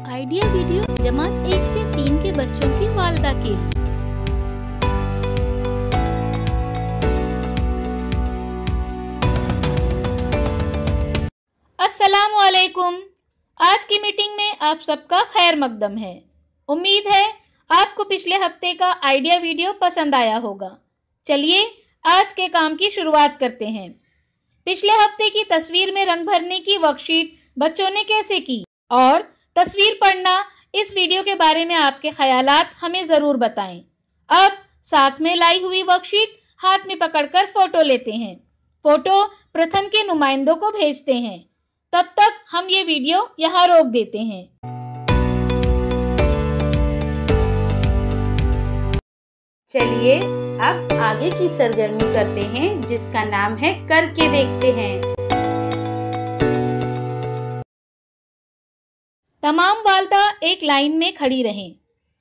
Idea video जमात 1 से 3 के बच्चों की वालिदा के लिए। अस्सलामुअलैकुम। आज की मीटिंग में आप सबका खैर मकदम है। उम्मीद है आपको पिछले हफ्ते का आइडिया वीडियो पसंद आया होगा। चलिए आज के काम की शुरुआत करते हैं। पिछले हफ्ते की तस्वीर में रंग भरने की वर्कशीट बच्चों ने कैसे की और तस्वीर पढ़ना, इस वीडियो के बारे में आपके ख्यालात हमें जरूर बताएं। अब साथ में लाई हुई वर्कशीट हाथ में पकड़कर फोटो लेते हैं। फोटो प्रथम के नुमाइंदों को भेजते हैं। तब तक हम ये वीडियो यहाँ रोक देते हैं। चलिए अब आगे की सरगर्मी करते हैं, जिसका नाम है करके देखते हैं। तमाम वालिदा एक लाइन में खड़ी रहें।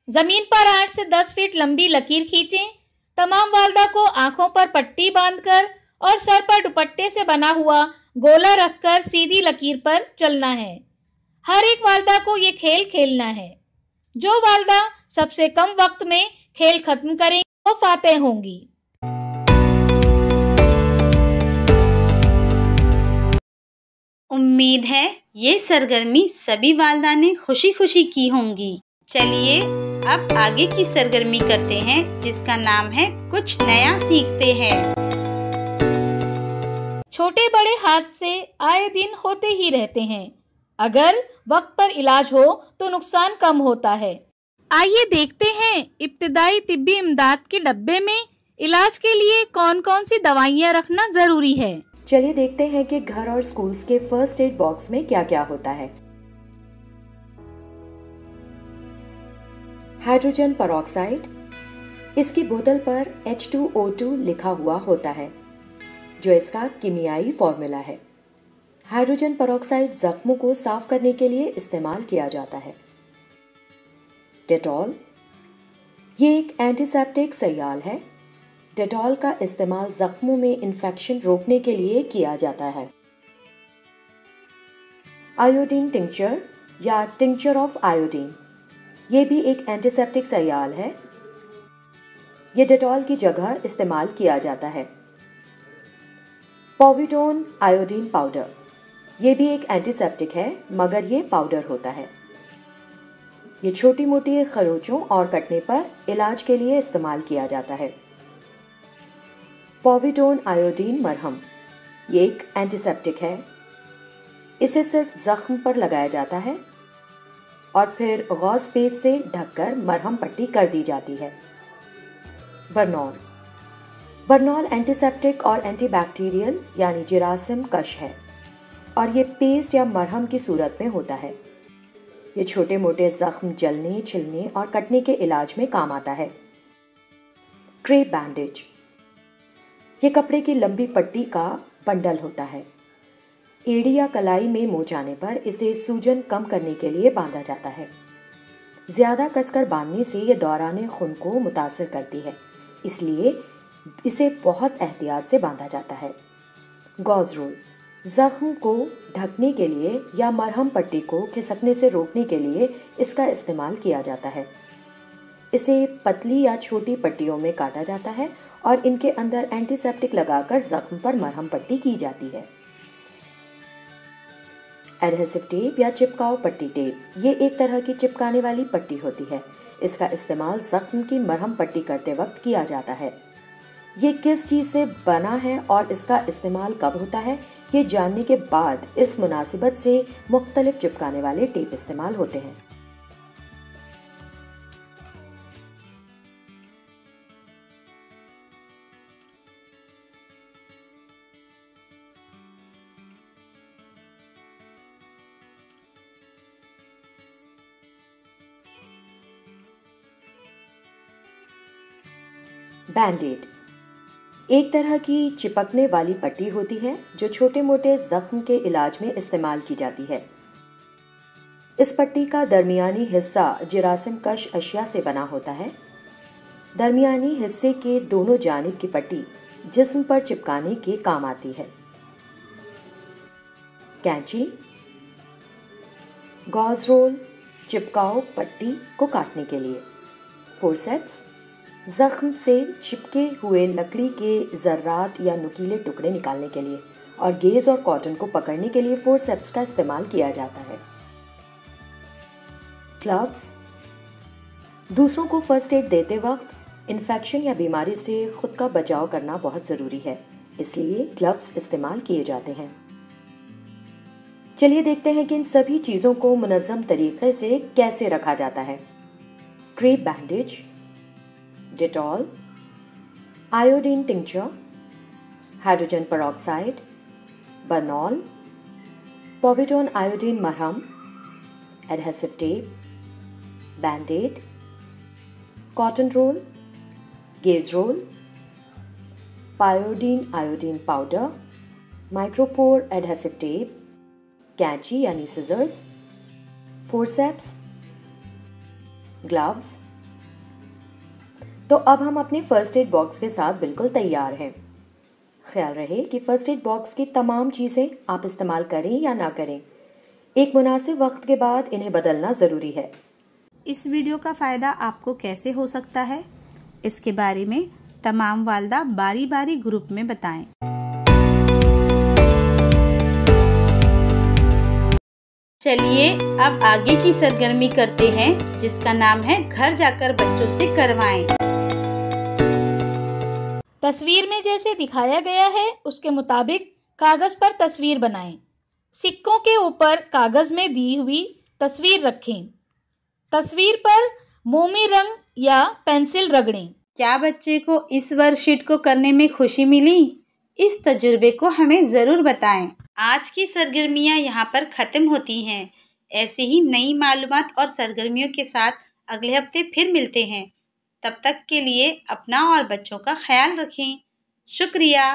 जमीन पर 8 से 10 फीट लंबी लकीर खींचें। तमाम वालिदा को आंखों पर पट्टी बांधकर और सर पर दुपट्टे से बना हुआ गोला रखकर सीधी लकीर पर चलना है। हर एक वालिदा को ये खेल खेलना है। जो वालिदा सबसे कम वक्त में खेल खत्म करेंगी वो फातेह होंगी। उम्मीद है ये सरगर्मी सभी वालिदा ने खुशी खुशी की होंगी। चलिए अब आगे की सरगर्मी करते हैं, जिसका नाम है कुछ नया सीखते हैं। छोटे बड़े हादसे आए दिन होते ही रहते हैं। अगर वक्त पर इलाज हो तो नुकसान कम होता है। आइए देखते हैं इब्तिदाई तिब्बी इमदाद के डब्बे में इलाज के लिए कौन कौन सी दवाइयाँ रखना जरूरी है। चलिए देखते हैं कि घर और स्कूल्स के फर्स्ट एड बॉक्स में क्या क्या होता है। हाइड्रोजन परऑक्साइड, इसकी बोतल पर H2O2 लिखा हुआ होता है, जो इसका कीमियाई फॉर्मूला है। हाइड्रोजन परऑक्साइड जख्मों को साफ करने के लिए इस्तेमाल किया जाता है। डेटॉल, ये एक एंटीसेप्टिक सयाल है। डेटॉल का इस्तेमाल जख्मों में इन्फेक्शन रोकने के लिए किया जाता है। आयोडीन टिंक्चर या टिंक्चर ऑफ आयोडीन, ये भी एक एंटीसेप्टिक सयाल है। ये डेटॉल की जगह इस्तेमाल किया जाता है। पॉविडोन आयोडीन पाउडर, ये भी एक एंटीसेप्टिक है, मगर ये पाउडर होता है। ये छोटी मोटी खरोंचों और कटने पर इलाज के लिए इस्तेमाल किया जाता है। पॉविडोन आयोडीन मरहम, ये एक एंटीसेप्टिक है। इसे सिर्फ जख्म पर लगाया जाता है और फिर गॉज पेस्ट से ढककर मरहम पट्टी कर दी जाती है। बर्नॉल, बर्नॉल एंटीसेप्टिक और एंटीबैक्टीरियल यानी जिरासिम कश है और ये पेस्ट या मरहम की सूरत में होता है। ये छोटे मोटे जख्म जलने, छिलने और कटने के इलाज में काम आता है। क्रेप बैंडेज, ये कपड़े की लंबी पट्टी का बंडल होता है। एड़ी या कलाई में मोच आने पर इसे सूजन कम करने के लिए बांधा जाता है। ज्यादा कसकर बांधने से यह दौरान खून को मुतासर करती है, इसलिए इसे बहुत एहतियात से बांधा जाता है। गॉज रोल, जख्म को ढकने के लिए या मरहम पट्टी को खिसकने से रोकने के लिए इसका इस्तेमाल किया जाता है। इसे पतली या छोटी पट्टियों में काटा जाता है और इनके अंदर एंटीसेप्टिक लगाकर जख्म पर मरहम पट्टी की जाती है। एडहेसिव टेप या चिपकाओ पट्टी टेप, ये एक तरह की चिपकाने वाली पट्टी होती है। इसका इस्तेमाल जख्म की मरहम पट्टी करते वक्त किया जाता है। ये किस चीज़ से बना है और इसका इस्तेमाल कब होता है, ये जानने के बाद इस मुनासिबत से मुख्तलिफ चिपकाने वाले टेप इस्तेमाल होते हैं। बैंडेड, एक तरह की चिपकने वाली पट्टी होती है जो छोटे मोटे जख्म के इलाज में इस्तेमाल की जाती है। इस पट्टी का दरमियानी हिस्सा जिरासिम कश अशिया से बना होता है। दरमियानी हिस्से के दोनों जानिब की पट्टी जिस्म पर चिपकाने के काम आती है। कैंची, गॉज रोल, चिपकाओ पट्टी को काटने के लिए। फोर्सेप्स, जख्म से चिपके हुए लकड़ी के जर्रात या नुकीले टुकड़े निकालने के लिए। और गेज और कॉटन को पकड़ने के लिए फोर्सेप्स का इस्तेमाल किया जाता है। ग्लव्स, दूसरों को फर्स्ट एड देते वक्त इन्फेक्शन या बीमारी से खुद का बचाव करना बहुत ज़रूरी है, इसलिए ग्लव्स इस्तेमाल किए जाते हैं। चलिए देखते हैं कि इन सभी चीज़ों को मुनज़्ज़म तरीके से कैसे रखा जाता है। Crepe bandage, Dettol, iodine tincture, hydrogen peroxide, Burnol, povidone iodine मरहम, adhesive tape, bandaid, cotton roll, gauze roll, pyodine iodine powder, micropore adhesive tape, कैंची यानी सिजर्स, फोर्सेप्स, ग्लव्स। तो अब हम अपने फर्स्ट एड बॉक्स के साथ बिल्कुल तैयार हैं। ख्याल रहे कि फर्स्ट एड बॉक्स की तमाम चीज़ें आप इस्तेमाल करें या ना करें, एक मुनासिब वक्त के बाद इन्हें बदलना ज़रूरी है। इस वीडियो का फ़ायदा आपको कैसे हो सकता है, इसके बारे में तमाम वालदा बारी बारी ग्रुप में बताएं। चलिए अब आगे की सरगर्मी करते हैं, जिसका नाम है घर जाकर बच्चों से करवाएं। तस्वीर में जैसे दिखाया गया है उसके मुताबिक कागज पर तस्वीर बनाएं। सिक्कों के ऊपर कागज में दी हुई तस्वीर रखें। तस्वीर पर मोमी रंग या पेंसिल रगड़ें। क्या बच्चे को इस वर्कशीट को करने में खुशी मिली? इस तजुर्बे को हमें ज़रूर बताएं। आज की सरगर्मियां यहाँ पर ख़त्म होती हैं। ऐसे ही नई मालूमात और सरगर्मियों के साथ अगले हफ्ते फिर मिलते हैं। तब तक के लिए अपना और बच्चों का ख्याल रखें। शुक्रिया।